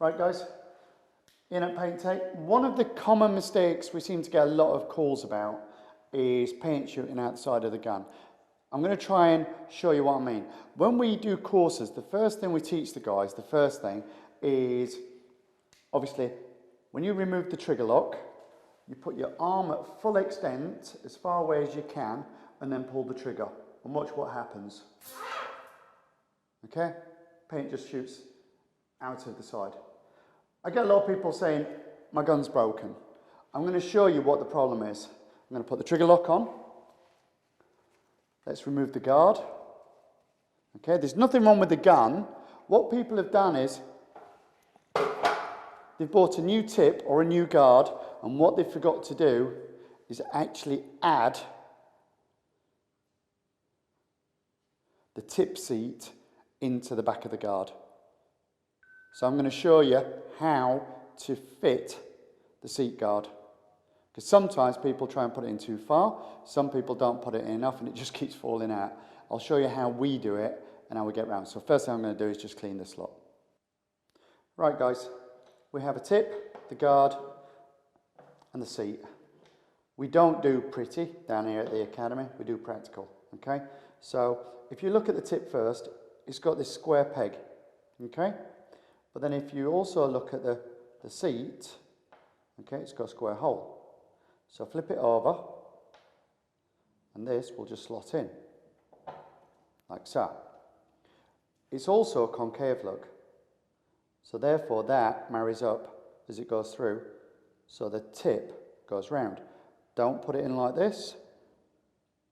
Right guys, in at PaintTech, one of the common mistakes we seem to get a lot of calls about is paint shooting outside of the gun. I'm going to try and show you what I mean. When we do courses, the first thing we teach the guys, is obviously when you remove the trigger lock, you put your arm at full extent as far away as you can and then pull the trigger and watch what happens. Okay? Paint just shoots out of the side. I get a lot of people saying, my gun's broken. I'm going to show you what the problem is. I'm going to put the trigger lock on. Let's remove the guard. Okay, there's nothing wrong with the gun. What people have done is, they've bought a new tip or a new guard, and what they forgot to do is actually add the tip seat into the back of the guard. So I'm going to show you how to fit the seat guard. Because sometimes people try and put it in too far, some people don't put it in enough and it just keeps falling out. I'll show you how we do it and how we get around. So first thing I'm going to do is just clean this lot. Right guys, we have a tip, the guard and the seat. We don't do pretty down here at the academy, we do practical, okay? So if you look at the tip first, it's got this square peg, okay? But then if you also look at the seat, okay, it's got a square hole. So flip it over, and this will just slot in, like so. It's also a concave lug, so therefore that marries up as it goes through, so the tip goes round. Don't put it in like this,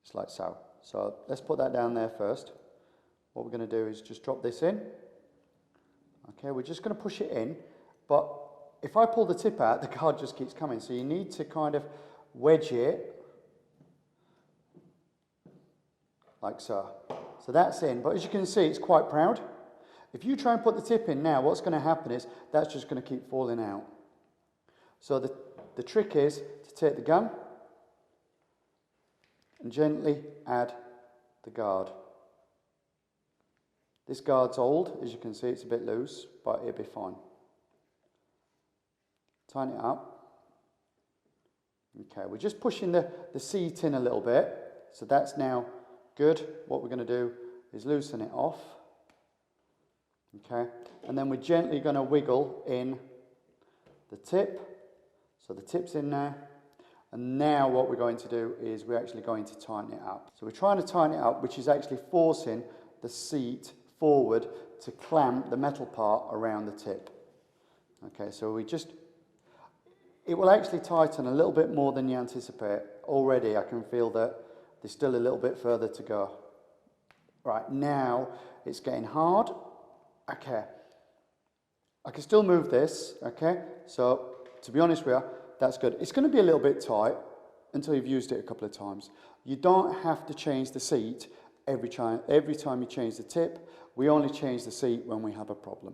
it's like so. So let's put that down there first. What we're going to do is just drop this in. Okay, we're just going to push it in, but if I pull the tip out, the guard just keeps coming. So you need to kind of wedge it, like so. So that's in, but as you can see, it's quite proud. If you try and put the tip in now, what's going to happen is that's just going to keep falling out. So the trick is to take the gun and gently add the guard. This guard's old, as you can see, it's a bit loose, but it'll be fine. Tighten it up. Okay, we're just pushing the seat in a little bit, so that's now good. What we're going to do is loosen it off. Okay, and then we're gently going to wiggle in the tip. So the tip's in there. And now what we're going to do is we're actually going to tighten it up. So we're trying to tighten it up, which is actually forcing the seat forward to clamp the metal part around the tip. Okay, so it will actually tighten a little bit more than you anticipate. Already I can feel that there's still a little bit further to go. Right, now it's getting hard. Okay, I can still move this, okay? So to be honest with you, that's good. It's going to be a little bit tight until you've used it a couple of times. You don't have to change the seat every time you change the tip. We only change the seat when we have a problem.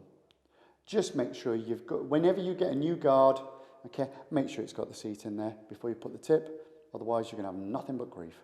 Just make sure you've got, whenever you get a new guard, okay, make sure it's got the seat in there before you put the tip, otherwise you're going to have nothing but grief.